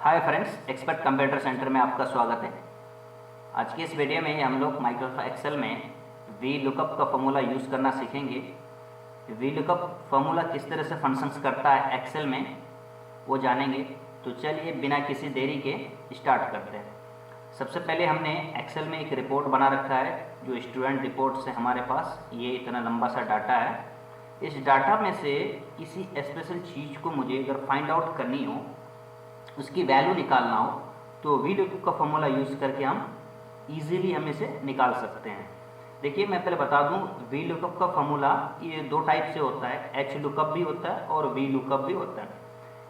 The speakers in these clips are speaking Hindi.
Hi friends, expert computer centre में आपका स्वागत है। आज की इस वीडियो में हम लोग माइक्रोसॉफ्ट एक्सेल में वी लुकअप का फॉर्मूला यूज़ करना सीखेंगे। वी लुकअप फार्मूला किस तरह से फंक्शंस करता है एक्सेल में वो जानेंगे। तो चलिए बिना किसी देरी के स्टार्ट करते हैं। सबसे पहले हमने एक्सेल में एक रिपोर्ट बना रखा है जो स्टूडेंट रिपोर्ट से हमारे पास ये इतना लंबा सा डाटा है। इस डाटा में से किसी स्पेशल चीज़ को मुझे अगर फाइंड आउट करनी हो, उसकी वैल्यू निकालना हो, तो वी लुकअप का फॉर्मूला यूज़ करके हम इजीली हम इसे निकाल सकते हैं। देखिए मैं पहले बता दूं, वी लुकअप का फॉर्मूला ये दो टाइप से होता है, एच लुकअप भी होता है और वी लुकअप भी होता है।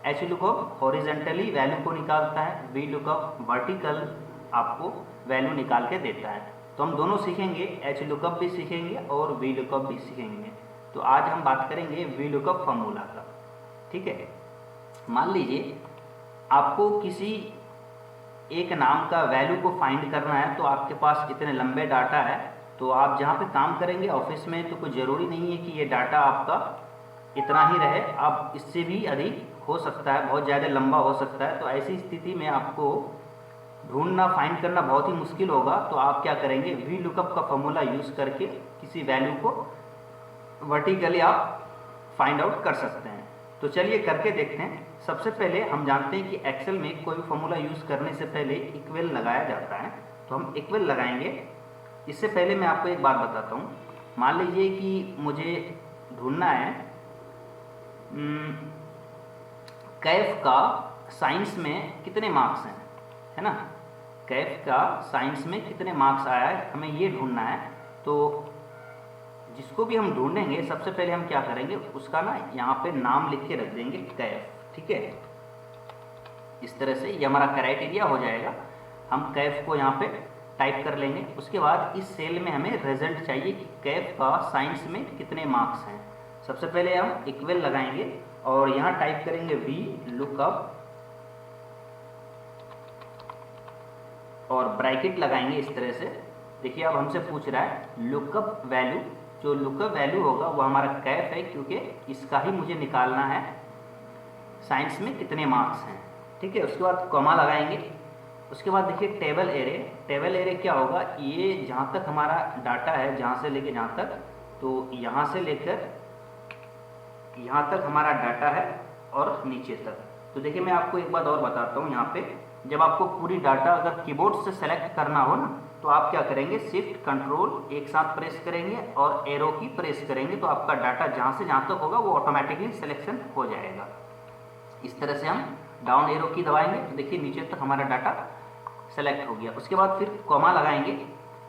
एच लुकअप हॉरिजेंटली वैल्यू को निकालता है, वी लुकअप वर्टिकल आपको वैल्यू निकाल के देता है। तो हम दोनों सीखेंगे, एच लुकअप भी सीखेंगे और वी लुकअप भी सीखेंगे। तो आज हम बात करेंगे वी लुकअप फॉर्मूला का। ठीक है, मान लीजिए आपको किसी एक नाम का वैल्यू को फाइंड करना है, तो आपके पास इतने लंबे डाटा है। तो आप जहाँ पे काम करेंगे ऑफिस में, तो कोई ज़रूरी नहीं है कि ये डाटा आपका इतना ही रहे, आप इससे भी अधिक हो सकता है, बहुत ज़्यादा लंबा हो सकता है। तो ऐसी स्थिति में आपको ढूंढना, फाइंड करना बहुत ही मुश्किल होगा। तो आप क्या करेंगे, वी लुकअप का फॉर्मूला यूज़ करके किसी वैल्यू को वर्टिकली आप फाइंड आउट कर सकते हैं। तो चलिए करके देखते हैं। सबसे पहले हम जानते हैं कि एक्सेल में कोई भी फॉर्मूला यूज़ करने से पहले इक्वल लगाया जाता है। तो हम इक्वल लगाएंगे। इससे पहले मैं आपको एक बात बताता हूँ। मान लीजिए कि मुझे ढूंढना है कैफ का साइंस में कितने मार्क्स हैं, है ना। कैफ का साइंस में कितने मार्क्स आया है, हमें ये ढूंढना है। तो जिसको भी हम ढूंढेंगे सबसे पहले हम क्या करेंगे, उसका ना यहाँ पे नाम लिख के रख देंगे कैफ। ठीक है, इस तरह से ये हमारा क्राइटेरिया हो जाएगा। हम कैफ को यहाँ पे टाइप कर लेंगे। उसके बाद इस सेल में हमें रिजल्ट चाहिए कि कैफ का साइंस में कितने मार्क्स हैं। सबसे पहले हम इक्वल लगाएंगे और यहाँ टाइप करेंगे वी लुकअप और ब्रैकेट लगाएंगे इस तरह से। देखिए अब हमसे पूछ रहा है लुकअप वैल्यू। जो लुकअप वैल्यू होगा वो हमारा कैफ है, क्योंकि इसका ही मुझे निकालना है साइंस में कितने मार्क्स हैं। ठीक है, उसके बाद कॉमा लगाएंगे। उसके बाद देखिए टेबल एरे। टेबल एरे क्या होगा, ये जहाँ तक हमारा डाटा है, जहाँ से लेके जहाँ तक, तो यहाँ से लेकर यहाँ तक हमारा डाटा है और नीचे तक। तो देखिए मैं आपको एक बात और बताता हूँ। यहाँ पे जब आपको पूरी डाटा अगर कीबोर्ड से सेलेक्ट करना हो ना, तो आप क्या करेंगे, शिफ्ट कंट्रोल एक साथ प्रेस करेंगे और एरो की प्रेस करेंगे, तो आपका डाटा जहाँ से जहाँ तक होगा वो ऑटोमेटिकली सिलेक्शन हो जाएगा। इस तरह से हम डाउन एरो की दबाएंगे तो देखिए नीचे तक हमारा डाटा सेलेक्ट हो गया। उसके बाद फिर कॉमा लगाएंगे।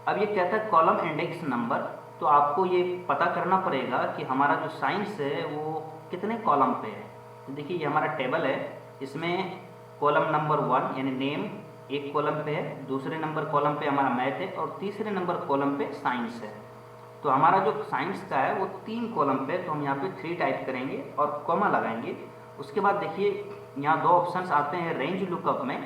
अब ये कहता है कॉलम इंडेक्स नंबर। तो आपको ये पता करना पड़ेगा कि हमारा जो साइंस है वो कितने कॉलम पे है। तो देखिए ये हमारा टेबल है, इसमें कॉलम नंबर 1 यानी नेम एक कॉलम पे है, दूसरे नंबर कॉलम पे हमारा मैथ है और तीसरे नंबर कॉलम पे साइंस है। तो हमारा जो साइंस का है वो 3 कॉलम पे, तो हम यहाँ पे 3 टाइप करेंगे और कॉमा लगाएंगे। उसके बाद देखिए यहाँ 2 ऑप्शंस आते हैं रेंज लुकअप में,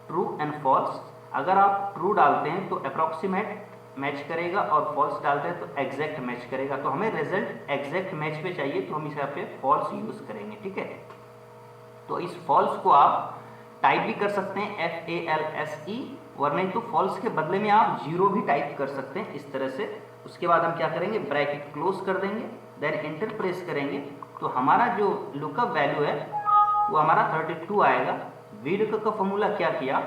ट्रू एंड फॉल्स। अगर आप ट्रू डालते हैं तो अप्रॉक्सीमेट मैच करेगा और फॉल्स डालते हैं तो एग्जैक्ट मैच करेगा। तो हमें रिजल्ट एग्जैक्ट मैच पे चाहिए, तो हम इस यहाँ पे फॉल्स यूज़ करेंगे। ठीक है, तो इस फॉल्स को आप टाइप भी कर सकते हैं FALSE, और नहीं तो फॉल्स के बदले में आप 0 भी टाइप कर सकते हैं इस तरह से। उसके बाद हम क्या करेंगे, ब्रैकेट क्लोज कर देंगे, देन एंटर प्रेस करेंगे। तो हमारा जो लुकअप वैल्यू है वो हमारा 32 आएगा। वी लुकअप का फॉर्मूला क्या किया,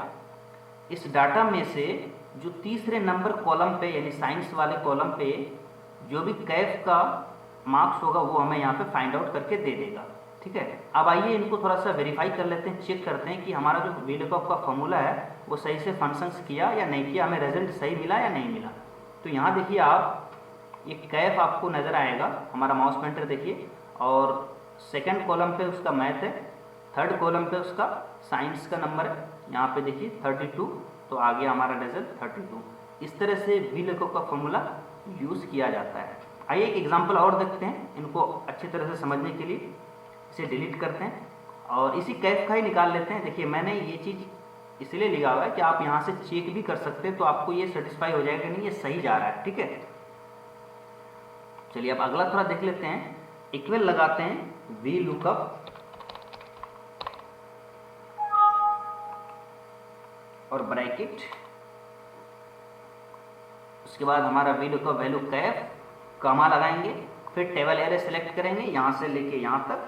इस डाटा में से जो तीसरे नंबर कॉलम पे यानी साइंस वाले कॉलम पे जो भी कैफ का मार्क्स होगा वो हमें यहाँ पे फाइंड आउट करके दे देगा। ठीक है, अब आइए इनको थोड़ा सा वेरीफाई कर लेते हैं, चेक करते हैं कि हमारा जो वी लुकअप का फॉर्मूला है वो सही से फंक्शंस किया या नहीं किया, हमें रिजल्ट सही मिला या नहीं मिला। तो यहाँ देखिए आप ये कैफ आपको नज़र आएगा, हमारा माउस पॉइंटर देखिए, और सेकंड कॉलम पे उसका मैथ है, थर्ड कॉलम पे उसका साइंस का नंबर है, यहाँ पे देखिए 32, तो आ गया हमारा रिजल्ट 32। इस तरह से वी लुकअप का फॉर्मूला यूज़ किया जाता है। आइए एक एग्जाम्पल और देखते हैं इनको अच्छी तरह से समझने के लिए। इसे डिलीट करते हैं और इसी कैफ का ही निकाल लेते हैं। देखिए मैंने ये चीज़ इसलिए लिखा हुआ है कि आप यहाँ से चेक भी कर सकते हैं, तो आपको ये सेटिस्फाई हो जाएगा नहीं ये सही जा रहा है। ठीक है, चलिए अब अगला थोड़ा देख लेते हैं। इक्वल लगाते हैं वी लुकअप और ब्रैकेट, उसके बाद हमारा V lookup value Kaif, comma लगाएंगे, फिर टेबल एरे सेलेक्ट करेंगे यहाँ से लेके यहाँ तक।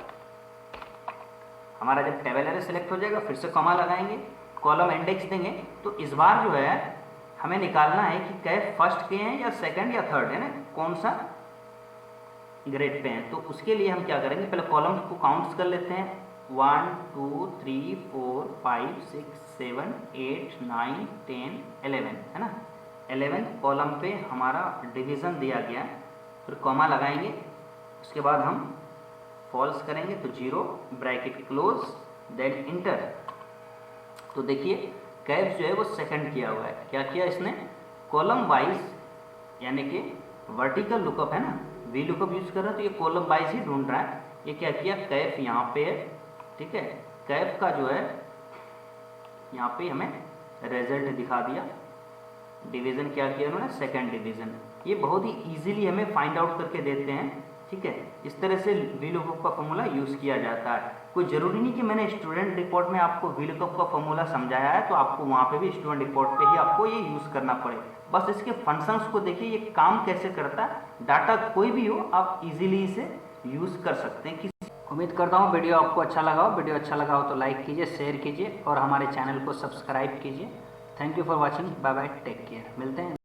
हमारा जब टेबल एरे सेलेक्ट हो जाएगा फिर से कॉमा लगाएंगे, कॉलम इंडेक्स देंगे। तो इस बार जो है हमें निकालना है कि कैफ फर्स्ट के हैं या सेकंड या थर्ड, है ना, कौन सा ग्रेड पे हैं। तो उसके लिए हम क्या करेंगे, पहले कॉलम्स को काउंट्स कर लेते हैं। 1 2 3 4 5 6 7 8 9 10 11, है ना। 11 कॉलम पे हमारा डिवीज़न दिया गया है, फिर कॉमा लगाएंगे, उसके बाद हम फॉल्स करेंगे तो 0, ब्रैकेट क्लोज, देन इंटर। तो देखिए कैफ जो है वो सेकंड किया हुआ है। क्या किया इसने, कॉलम वाइज, यानी कि वर्टिकल लुकअप है ना, वी लुकअप यूज कर रहा है तो ये कॉलम वाइज ही ढूंढ रहा है। ये क्या किया, कैफ यहाँ पे है, ठीक है, कैफ का जो है यहाँ पे हमें रिजल्ट दिखा दिया। डिवीज़न क्या किया उन्होंने, सेकंड डिवीज़न। ये बहुत ही इजीली हमें फाइंड आउट करके देते हैं, ठीक है। इस तरह से वी लुकअप का फॉर्मूला यूज़ किया जाता है। कोई ज़रूरी नहीं कि मैंने स्टूडेंट रिपोर्ट में आपको वी लुकअप का फॉर्मूला समझाया है तो आपको वहाँ पे भी स्टूडेंट रिपोर्ट पे ही आपको ये यूज़ करना पड़े। बस इसके फंक्शंस को देखिए, ये काम कैसे करता है। डाटा कोई भी हो आप इजीली इसे यूज़ कर सकते हैं। उम्मीद करता हूँ वीडियो आपको अच्छा लगा हो। वीडियो अच्छा लगा हो तो लाइक कीजिए, शेयर कीजिए और हमारे चैनल को सब्सक्राइब कीजिए। Thank you for watching, bye bye, take care, मिलते हैं।